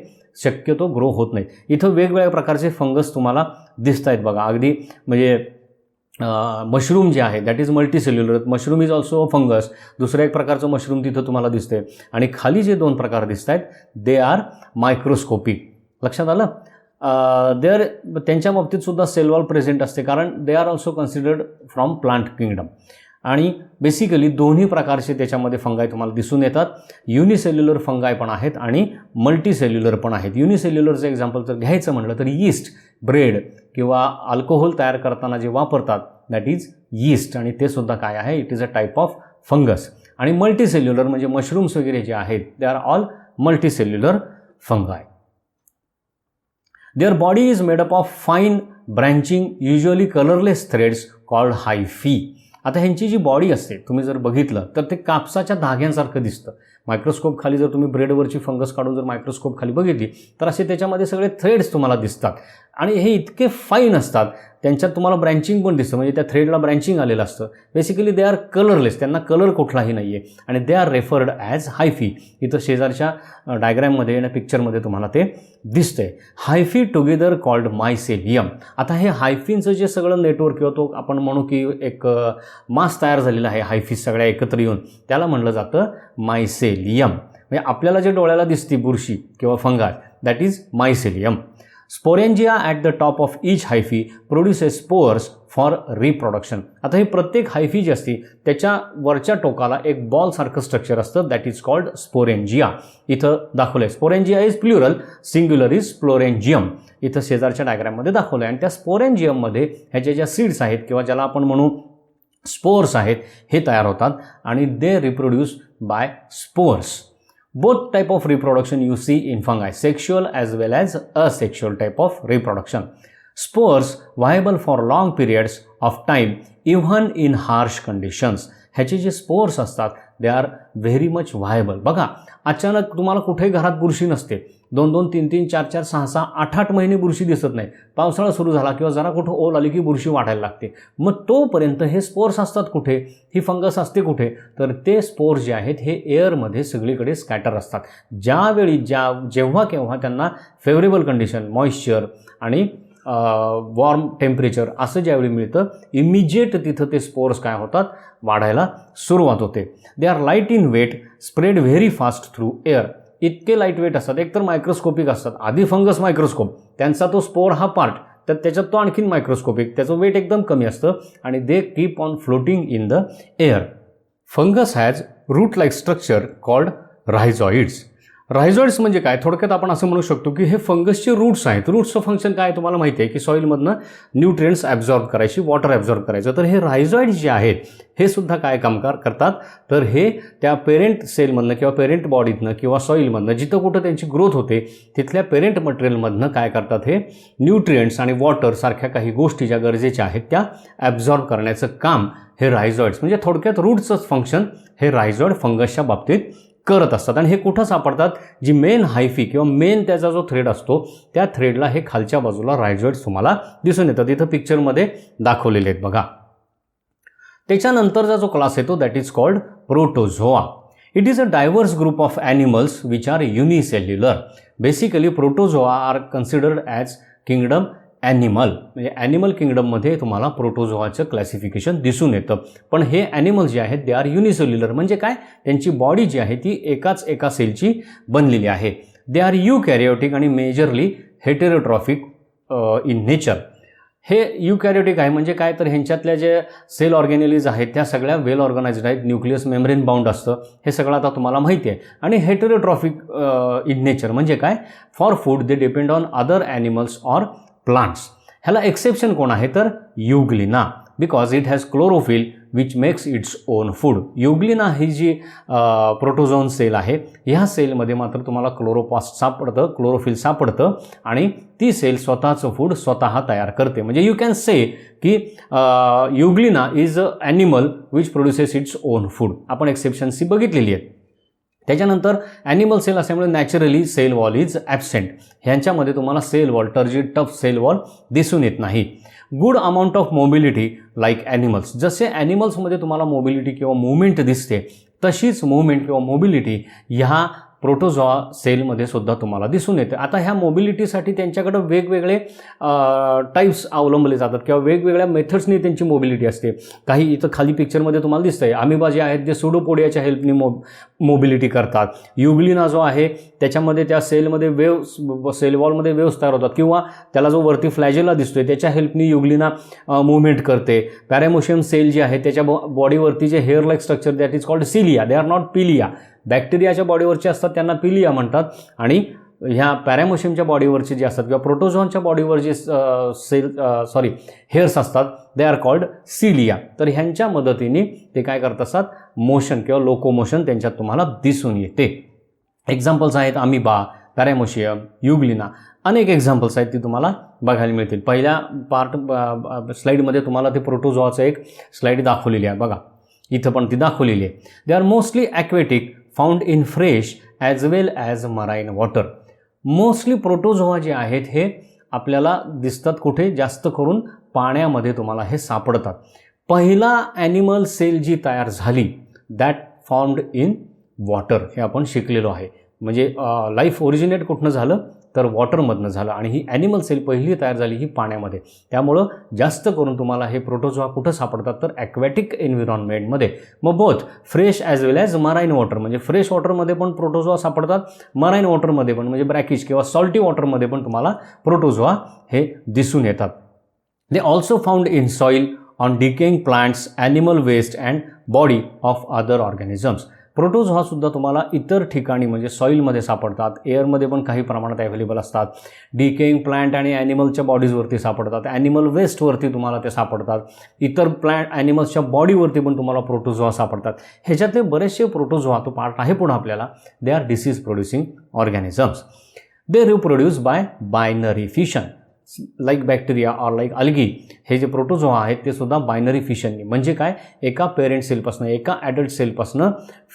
Speaker 1: शक्यतो ग्रो होत नाही. इथं वेगवेगळ्या प्रकारचे फंगस तुम्हाला दिसत आहेत बघा. अगदी म्हणजे मशरूम जे आहे that is multicellular. Mushroom is also fungus. दुसऱ्या एक प्रकारचं मशरूम तिथं तुम्हाला दिसते. आणि खाली जे 2 प्रकार दिसत आहेत दे आर मायक्रोस्कोपिक. लक्षात आलं. त्यांच्या बाबतीत सुद्धा सेल वॉल प्रेझेंट असते, कारण दे are also considered from plant kingdom. आणि बेसिकली दोन्ही प्रकारचे त्याच्यामध्ये फंगाय तुम्हाला दिसून येतात. युनिसेल्युलर फंगाय पण आहेत आणि मल्टीसेल्युलर पण आहेत. युनिसेल्युलरचं एक्झाम्पल जर घ्यायचं म्हटलं तर यीस्ट, ब्रेड किंवा अल्कोहोल तयार करताना जे वापरतात दॅट इज यीस्ट, आणि ते सुद्धा काय आहे, it is a type of fungus. आणि मल्टीसेल्युलर म्हणजे मशरूम्स वगैरे जे आहेत they are all multicellular फंगाय. Their body is made up of fine branching usually colorless threads called hyphae. आता ह्यांची जी बॉडी असते तुम्ही जर बघितलं तर ते कापसाच्या धाग्यांसारखं दिसतं. मायक्रोस्कोप खाली जर तुम्ही ब्रेडवरची फंगस काढून जर मायक्रोस्कोप खाली बघितली तर असे त्याच्यामध्ये सगळे थ्रेड्स तुम्हाला दिसतात आणि हे इतके फाईन असतात. त्यांच्यात तुम्हाला ब्रँचिंग पण दिसतं, म्हणजे त्या थ्रेडला ब्रँचिंग आलेलं असतं. बेसिकली दे आर कलरलेस, त्यांना कलर कुठलाही नाही आहे आणि दे आर रेफर्ड ॲज हायफी. इथं शेजारच्या डायग्रॅममध्ये आणि पिक्चरमध्ये तुम्हाला ते दिसतंय. हायफी टुगेदर कॉल्ड मायसेलियम. आता हे हायफींचं जे सगळं नेटवर्क किंवा तो आपण म्हणू की एक मास तयार झालेला आहे हायफीज सगळ्या एकत्र येऊन, त्याला म्हणलं जातं मायसेलियम. म्हणजे आपल्याला जे डोळ्याला दिसते बुरशी किंवा fungus that is mycelium. Sporangia at the top of each hyphae produces spores for reproduction. आता ही प्रत्येक हायफी जी असते त्याच्या वरच्या टोकाला एक बॉलसारखं स्ट्रक्चर असतं दॅट इज कॉल्ड स्पोरेंजिया. इथं दाखवलं आहे. Sporangia is plural, singular is sporangium. इथं शेजारच्या डायग्राममध्ये दाखवलं आहे. आणि त्या स्पोरेंजियममध्ये ह्याच्या ज्या सीड्स आहेत किंवा ज्याला आपण म्हणू स्पोर्स आहेत हे तयार होतात आणि दे reproduce bye spores. Both type of reproduction you see in fungi, sexual as well as asexual type of reproduction. Spores viable for long periods of time even in harsh conditions. ह्याचे जे spores असतात they R very much viable. बघा, अचानक तुम्हाला कुठेही घरात बुरशी नसते, 2-2, 3-3, 4-4, 6-6, 8-8 महिने बुरशी दिसत नाही. पावसाळा सुरू झाला किंवा जरा कुठं ओल आली की बुरशी वाढायला लागते. मग तोपर्यंत हे स्पोर्स असतात कुठे, ही फंगस असते कुठे, तर ते स्पोर्स जे आहेत हे एअरमध्ये सगळीकडे स्कॅटर असतात. ज्यावेळी जेव्हा केव्हा त्यांना फेवरेबल कंडिशन, मॉइश्चर आणि वॉर्म टेम्परेचर असं ज्यावेळी मिळतं, इमिजिएट तिथं ते स्पोर्स काय होतात, वाढायला सुरुवात होते. They are light in weight, spread very fast through air. इतके लाईट वेट असतात, एकतर मायक्रोस्कोपिक असतात. आधी फंगस मायक्रोस्कोप, त्यांचा तो स्पोर हा पार्ट, तर त्याच्यात तो आणखीन मायक्रोस्कोपिक, त्याचं वेट एकदम कमी असतं आणि they keep on floating in the air. Fungus has root like structure called rhizoids. Rhizoids म्हणजे काय, थोडक्यात आपण असं म्हणू शकतो की हे फंगसचे रूट्स आहेत. रूट्सचं फंक्शन काय तुम्हाला माहिती आहे की सॉईलमधनं न्यूट्रिएंट्स ॲब्झॉर्ब करायची, वॉटर ॲब्झॉर्ब करायचं. तर हे रायझॉइड्स जे आहेत हे सुद्धा काय काम करतात, तर हे त्या पेरेंट सेलमधनं किंवा पेरेंट बॉडीतनं किंवा सॉईलमधनं जिथं कुठं त्यांची ग्रोथ होते तिथल्या पेरेंट मटेरियलमधनं काय करतात, हे न्यूट्रिएंट्स आणि वॉटर सारख्या काही गोष्टी ज्या गरजेच्या आहेत त्या ॲब्झॉर्ब करण्याचं काम हे रायझॉइड्स, म्हणजे थोडक्यात रूट्सचंच फंक्शन हे रायझॉइड फंगसच्या बाबतीत करत असतात. आणि हे कुठं सापडतात, जी मेन हायफी किंवा मेन त्याचा जो थ्रेड असतो त्या थ्रेडला हे खालच्या बाजूला रायझॉइड्स तुम्हाला दिसून येतात. इथं पिक्चरमध्ये दाखवलेले आहेत बघा. त्याच्यानंतरचा जो क्लास येतो that is called protozoa. It is a diverse group of animals which are unicellular. Basically protozoa are considered as kingdom animal, म्हणजे ॲनिमल किंगडममध्ये तुम्हाला प्रोटोझोआचं क्लासिफिकेशन दिसून येतं. पण हे ॲनिमल जे आहेत दे आर युनिसेल्युलर, म्हणजे काय, त्यांची बॉडी जी आहे ती एका सेलची बनलेली आहे. दे आर युकॅरियोटिक आणि मेजरली हेटेरोट्रॉफिक इन नेचर. हे युकॅरियोटिक आहे म्हणजे काय, तर ह्यांच्यातल्या जे सेल ऑर्गॅनिलीज आहेत त्या सगळ्या वेल ऑर्गनाइज्ड आहेत, न्यूक्लियस मेम्ब्रेन बाउंड असतं, हे सगळं आता तुम्हाला माहिती आहे. आणि हेटेरोट्रॉफिक इन नेचर म्हणजे काय, for food they depend on other animals or plants. ह्याला एक्सेप्शन कोण आहे, तर Euglena, because it has chlorophyll which makes its own food. Euglena ही जी प्रोटोझोन सेल आहे ह्या सेलमध्ये मात्र तुम्हाला क्लोरोप्लास्ट सापडतं, क्लोरोफिल सापडतं आणि ती सेल स्वतःचं फूड स्वतः तयार करते. म्हणजे यू कॅन से की Euglena is a animal which produces its own food. आपण एक्सेप्शन्स ही बघितलेली आहेत. त्याच्यानंतर ॲनिमल सेल असल्यामुळे naturally cell wall is absent. ह्यांच्यामध्ये तुम्हाला cell wall, turgid tough cell wall दिसून येत नाही. Good amount of mobility like animals. जसे ॲनिमल्समध्ये तुम्हाला मोबिलिटी किंवा मुवमेंट दिसते तशीच मुवमेंट किंवा मोबिलिटी ह्या प्रोटोझोआ सेलमध्ये सुद्धा तुम्हाला दिसून येते. आता ह्या मोबिलिटीसाठी त्यांच्याकडं वेगवेगळे टाईप्स अवलंबले जातात किंवा वेगवेगळ्या मेथड्सनी त्यांची मोबिलिटी असते. काही इथं खाली पिक्चरमध्ये तुम्हाला दिसतंय, अमिबा जे आहेत ते सुडोपोडियाच्या हेल्पनी मोबिलिटी करतात. युग्लिना जो आहे त्याच्यामध्ये त्या सेलमध्ये सेल वॉलमध्ये वेव्स तयार होतात किंवा त्याला जो वरती फ्लॅजेला दिसतोय त्याच्या हेल्पनी युग्लिना मुवमेंट करते. पॅरामोशियम सेल जी आहे त्याच्या बॉडीवरती जे hair like structure that is called cilia, they are not पिलिया. बॅक्टेरियाच्या बॉडीवरचे असतात त्यांना पिलिया म्हणतात आणि ह्या पॅरामोशियमच्या बॉडीवरचे जे असतात किंवा प्रोटोझोनच्या बॉडीवर जे हेअर्स असतात दे आर कॉल्ड सिलिया. तर ह्यांच्या मदतीने ते काय करत असतात, मोशन किंवा लोकोमोशन त्यांच्यात तुम्हाला दिसून येते. एक्झाम्पल्स आहेत अमिबा, पॅरामोशियम, युग्लिना, अनेक एक्झाम्पल्स आहेत ती तुम्हाला बघायला मिळतील. पहिल्या स्लाईडमध्ये तुम्हाला ते प्रोटोझोआचं एक स्लाईड दाखवलेली आहे बघा, इथं पण ती दाखवलेली आहे. दे are mostly aquatic, found in fresh as well as marine water. Mostly protozoa जे आहेत हे आपल्याला दिसतात कुठे, जास्त करून पाण्यामध्ये तुम्हाला हे सापडतात. पहिला ॲनिमल सेल जी तयार झाली दॅट फॉर्म्ड इन वॉटर, हे आपण शिकलेलो आहे. म्हणजे लाईफ ओरिजिनेट कुठनं झालं तर वॉटरमधनं झालं आणि ही ॲनिमल सेल पहिली तयार झाली ही पाण्यामध्ये. त्यामुळं जास्त करून तुम्हाला हे प्रोटोझोआ कुठं सापडतात तर ॲक्वॅटिक एन्व्हायरमेंटमध्ये. मग बोथ फ्रेश ॲज वेल ॲज मराईन वॉटर, म्हणजे फ्रेश वॉटरमध्ये पण प्रोटोझोआ सापडतात, मराईन वॉटरमध्ये पण म्हणजे ब्रॅकिश किंवा सॉल्टी वॉटरमध्ये पण तुम्हाला प्रोटोझोआ हे दिसून येतात. They also found in soil, on decaying plants, animal waste and body of other organisms. प्रोटोझोआसुद्धा तुम्हाला इतर ठिकाणी म्हणजे सॉईलमध्ये सापडतात, एअरमध्ये पण काही प्रमाणात अवेलेबल असतात, डिकेइंग प्लांट आणि ॲनिमलच्या बॉडीजवरती सापडतात, ॲनिमल वेस्टवरती तुम्हाला ते सापडतात, इतर प्लांट ॲनिमल्सच्या बॉडीवरती पण तुम्हाला प्रोटोझोआ सापडतात. ह्याच्यातले बरेचसे प्रोटोझोआ तो पार्ट आहे पुढे आपल्याला. They are disease producing organisms. They reproduce by binary fission. Like bacteria or like algae, हे जे प्रोटोझोआ आहेत ते सुद्धा बायनरी फिशननी, म्हणजे काय, एका पेरेंट सेलपासून, एका ॲडल्ट सेलपासून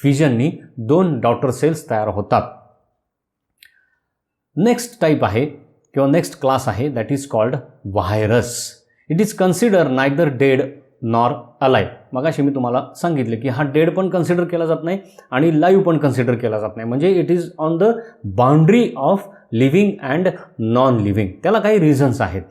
Speaker 1: फिजननी 2 डॉटर सेल्स तयार होतात. नेक्स्ट टाईप आहे किंवा नेक्स्ट क्लास आहे that is called virus. It is consider neither dead nor alive. मगाशी मी तुम्हाला सांगितलं की हा डेड पण कन्सिडर केला जात नाही आणि लाईव्ह पण कन्सिडर केला जात नाही, म्हणजे it is on the boundary of living and non living. त्याला काही रिझन्स आहेत.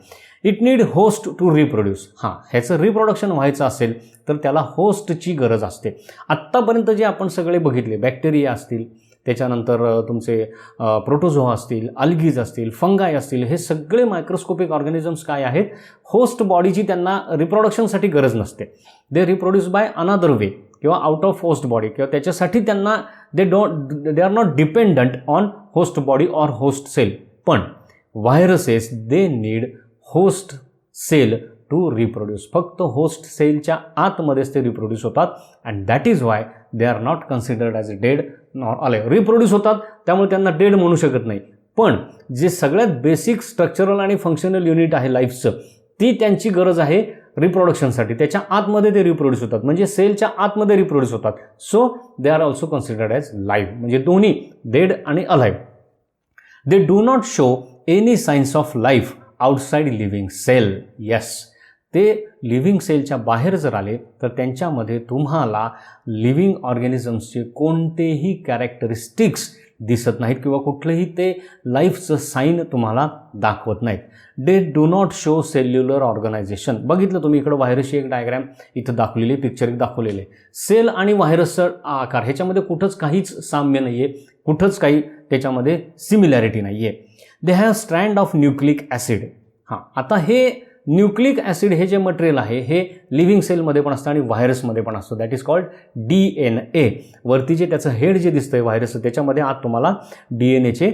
Speaker 1: It need host to reproduce. ह्याचं रिप्रोडक्शन व्हायचं असेल तर त्याला होस्टची गरज असते. आत्तापर्यंत जे आपण सगळे बघितले, बॅक्टेरिया असतील, त्याच्यानंतर तुमचे प्रोटोझोआ असतील, अल्गीज असतील, फंगाय असतील, हे सगळे मायक्रोस्कोपिक ऑर्गॅनिझम्स काय आहेत, होस्ट बॉडीची त्यांना रिप्रोडक्शनसाठी गरज नसते. They reproduce by another way किंवा आउट ऑफ होस्ट बॉडी, किंवा त्याच्यासाठी त्यांना they are not dependent on host body or host cell. पण viruses they need host cell to reproduce. फक्त होस्ट सेलच्या आतमध्येच ते रिप्रोड्यूस होतात and that is why they are not considered as a dead nor alive. Reproduce होतात त्यामुळे त्यांना dead म्हणू शकत नाही, पण जे सगळ्यात बेसिक स्ट्रक्चरल आणि फंक्शनल युनिट आहे लाईफचं, ती त्यांची गरज आहे रिप्रोडक्शनसाठी. त्याच्या आतमध्ये ते रिप्रोड्यूस होतात, म्हणजे सेलच्या आतमध्ये रिप्रोड्यूस होतात. So they are also considered as live, म्हणजे दोन्ही डेड आणि alive. They do not show any signs of life outside living cell. Yes, ते लिव्हिंग सेलच्या बाहेर जर आले तर त्यांच्यामध्ये तुम्हाला लिव्हिंग ऑर्गॅनिझम्सचे कोणतेही कॅरेक्टरिस्टिक्स दिसत नाहीत किंवा कुठलंही ते लाईफचं साईन तुम्हाला दाखवत नाहीत. They do not show cellular organization. बघितलं तुम्ही इकडं व्हायरसची एक डायग्रॅम इथं दाखवलेली, पिक्चर एक दाखवलेलं आहे. सेल आणि व्हायरसचा आकार ह्याच्यामध्ये कुठंच काहीच साम्य नाही आहे, कुठंच काही त्याच्यामध्ये सिमिलॅरिटी नाही आहे. They have strand of nucleic acid. आता हे न्यूक्लिक ॲसिड हे जे मटेरियल आहे हे लिव्हिंग सेलमध्ये पण असतं आणि व्हायरसमध्ये पण असतं. That is called DNA. वरती जे त्याचं हेड जे दिसतं आहे व्हायरसचं, त्याच्यामध्ये आत तुम्हाला DNAचे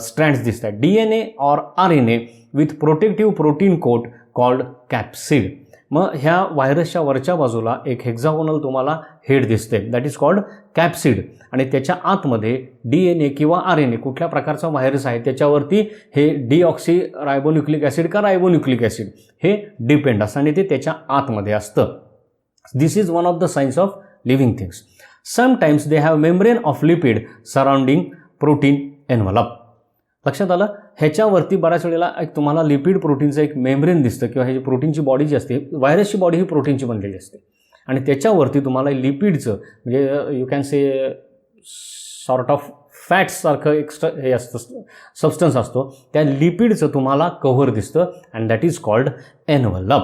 Speaker 1: स्ट्रँड्स दिसत आहेत. DNA or RNA with protective protein coat called capsid. मग ह्या व्हायरसच्या वरच्या बाजूला एक हेक्झागोनल तुम्हाला हेड दिसते, दॅट इज कॉल्ड कॅप्सिड, आणि त्याच्या आतमध्ये DNA किंवा RNA कुठल्या प्रकारचा व्हायरस आहे त्याच्यावरती हे डिऑक्सी रायबोन्यूक्लिक ॲसिड का रायबोन्यूक्लिक ॲसिड हे डिपेंड असतं आणि ते त्याच्या आतमध्ये असतं. This is one of the signs of living things. Sometimes they have membrane of lipid surrounding protein envelope. लक्षात आलं, ह्याच्यावरती बऱ्याच वेळेला एक तुम्हाला लिपिड प्रोटीनचं एक मेम्ब्रेन दिसतं किंवा ह्याची प्रोटीनची बॉडी जी असते, व्हायरसची बॉडी ही प्रोटीनची बनलेली असते आणि त्याच्यावरती तुम्हाला लिपिडचं म्हणजे you can say sort of फॅट्ससारखं एक हे असतं, सबस्टन्स असतो, त्या लिपिडचं तुम्हाला कव्हर दिसतं and that is called envelope.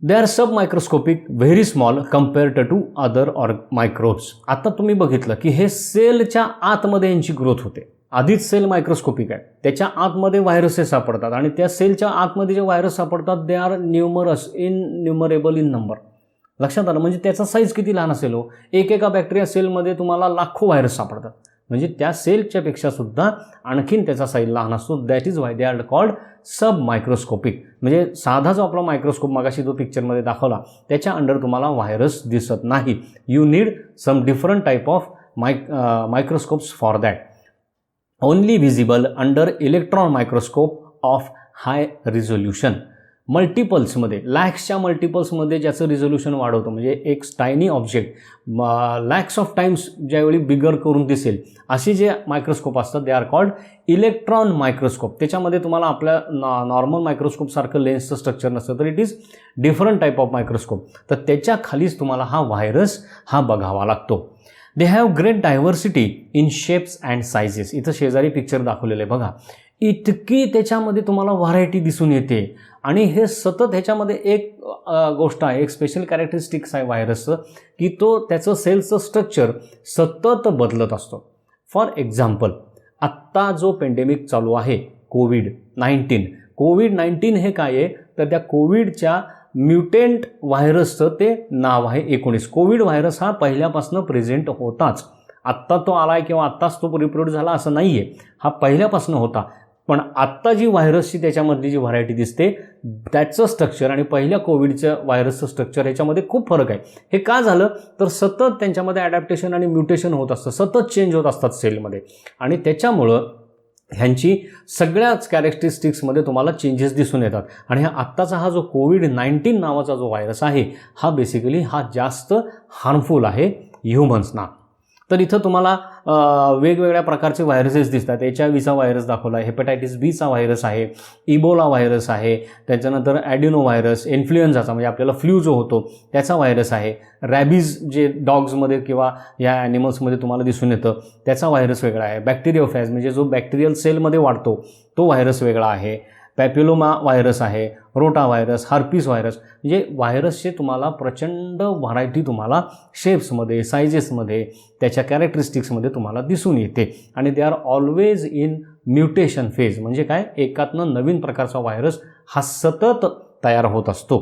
Speaker 1: They are sub microscopic, very small compared to other microbes. आता तुम्ही बघितलं की हे सेलच्या आतमध्ये यांची ग्रोथ होते. आधीच सेल मायक्रोस्कोपिक आहे, त्याच्या आतमध्ये व्हायरसेस सापडतात आणि त्या सेलच्या आतमध्ये जे व्हायरस सापडतात they are numerous, innumerable in number. लक्षात आलं, म्हणजे त्याचा साईज किती लहान असेल हो. एका बॅक्टेरिया सेलमध्ये तुम्हाला लाखो व्हायरस सापडतात, म्हणजे त्या सेलच्या पेक्षा सुद्धा आणखीन त्याचा साईज लहान असतो. That is why they are called sub microscopic. म्हणजे साधा जो आपला मायक्रोस्कोप मागाशी जो पिक्चरमध्ये दाखवला त्याच्या अंडर तुम्हाला व्हायरस दिसत नाही. You need some different type of microscopes for that. Only visible under electron microscope of high resolution. मल्टिपल्समध्ये, लॅक्सच्या मल्टिपल्समध्ये ज्याचं रिझोल्युशन वाढवतं, म्हणजे एक tiny object lakhs of times ज्यावेळी बिगर करून दिसेल असे जे मायक्रोस्कोप असतात they are called electron microscope. त्याच्यामध्ये तुम्हाला आपल्या नॉर्मल मायक्रोस्कोपसारखं लेन्सचं स्ट्रक्चर नसतं, तर it is different type of microscope. तर त्याच्या खालीच तुम्हाला हा व्हायरस हा बघावा लागतो. They have great diversity in shapes and sizes. इथं शेजारी पिक्चर दाखवलेलं आहे बघा, इतकी त्याच्यामध्ये तुम्हाला व्हरायटी दिसून येते आणि हे सतत ह्याच्यामध्ये एक गोष्ट आहे, एक स्पेशल कॅरेक्टरिस्टिक्स आहे व्हायरसचं की तो त्याचं सेलचं स्ट्रक्चर सतत बदलत असतो. फॉर एक्झाम्पल, आत्ता जो पेंडेमिक चालू आहे कोविड-19 हे काय आहे तर त्या कोविडच्या म्युटेंट व्हायरसचं ते नाव आहे 19. कोविड व्हायरस हा पहिल्यापासून प्रेझेंट होताच, आत्ता तो आला आहे किंवा आत्ताच तो रिप्रोड्यूस झाला असं नाही आहे, हा पहिल्यापासून होता. पण आत्ता जी व्हायरसची त्याच्यामधली जी व्हरायटी दिसते त्याचं स्ट्रक्चर आणि पहिल्या कोविडच्या व्हायरसचं स्ट्रक्चर ह्याच्यामध्ये खूप फरक आहे. हे का झालं तर सतत त्यांच्यामध्ये ॲडॅप्टेशन आणि म्युटेशन होत असतं, सतत चेंज होत असतात सेलमध्ये आणि त्याच्यामुळं ह्यांची सगळ्याच कॅरेक्टरिस्टिक्समध्ये तुम्हाला चेंजेस दिसून येतात. आणि हा आत्ताचा हा जो कोविड-19 नावाचा जो व्हायरस आहे हा बेसिकली हा जास्त हार्मफुल आहे ह्युमन्सना. तर इथं तुम्हाला वेगवेगळ्या प्रकारचे व्हायरसेस दिसतात. HIV व्हायरस दाखवला आहे, हेपॅटायटिस Bचा व्हायरस आहे, इबोला व्हायरस आहे, त्याच्यानंतर ॲडिनो व्हायरस, इन्फ्लुएन्झाचा म्हणजे आपल्याला फ्लू जो होतो त्याचा व्हायरस आहे, रॅबीज जे डॉग्समध्ये किंवा या ॲनिमल्समध्ये तुम्हाला दिसून येतं त्याचा व्हायरस वेगळा आहे, बॅक्टेरियोफॅज म्हणजे जो बॅक्टेरियल सेलमध्ये वाढतो तो व्हायरस वेगळा आहे, पॅपिलोमा व्हायरस आहे, रोटा व्हायरस, हार्पिस व्हायरस. म्हणजे व्हायरसचे तुम्हाला प्रचंड व्हरायटी तुम्हाला शेप्समध्ये, सायझेसमध्ये, त्याच्या कॅरेक्टरिस्टिक्समध्ये तुम्हाला दिसून येते. आणि they R always in mutation phase. म्हणजे काय, एकातनं नवीन प्रकारचा व्हायरस हा सतत तयार होत असतो.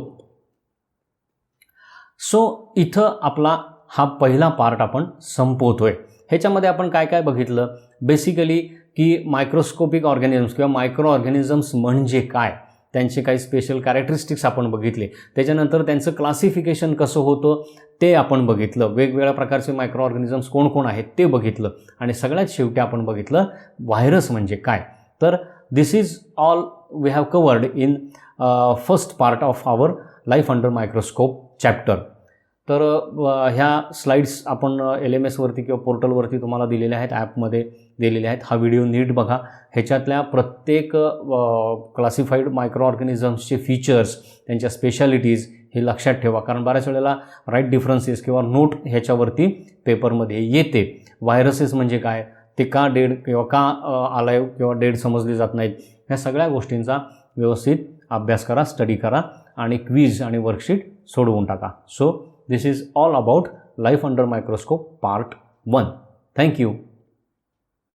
Speaker 1: सो इथं आपला हा पहिला पार्ट आपण संपवतोय. ह्याच्यामध्ये आपण काय काय बघितलं, बेसिकली की मायक्रोस्कोपिक ऑर्गॅनिझम्स किंवा मायक्रो ऑर्गॅनिझम्स म्हणजे काय, त्यांचे काही स्पेशल कॅरेक्टरिस्टिक्स आपण बघितले. त्याच्यानंतर त्यांचं क्लासिफिकेशन कसं होतं ते आपण बघितलं, वेगवेगळ्या प्रकारचे मायक्रो ऑर्गॅनिझम्स कोण कोण आहेत ते बघितलं. आणि सगळ्यात शेवटी आपण बघितलं व्हायरस म्हणजे काय. तर this is all we have covered in first part of our life under microscope chapter. तर ह्या स्लाईड्स आपण LMSवरती किंवा पोर्टलवरती तुम्हाला दिलेल्या आहेत, ॲपमध्ये दिलेले आहेत. हा व्हिडिओ नीट बघा. ह्याच्यातल्या प्रत्येक क्लासिफाईड मायक्रो ऑर्गॅनिझम्सचे फीचर्स, त्यांच्या स्पेशालिटीज हे लक्षात ठेवा. कारण बऱ्याच वेळेला राईट डिफरन्सेस किंवा नोट ह्याच्यावरती पेपरमध्ये येते. व्हायरसेस म्हणजे काय, ते का डेड किंवा का अलाइव किंवा डेड समजले जात नाहीत, ह्या सगळ्या गोष्टींचा व्यवस्थित अभ्यास करा, स्टडी करा आणि क्विज आणि वर्कशीट सोडवून टाका. So this is all about life under microscope part 1. Thank you.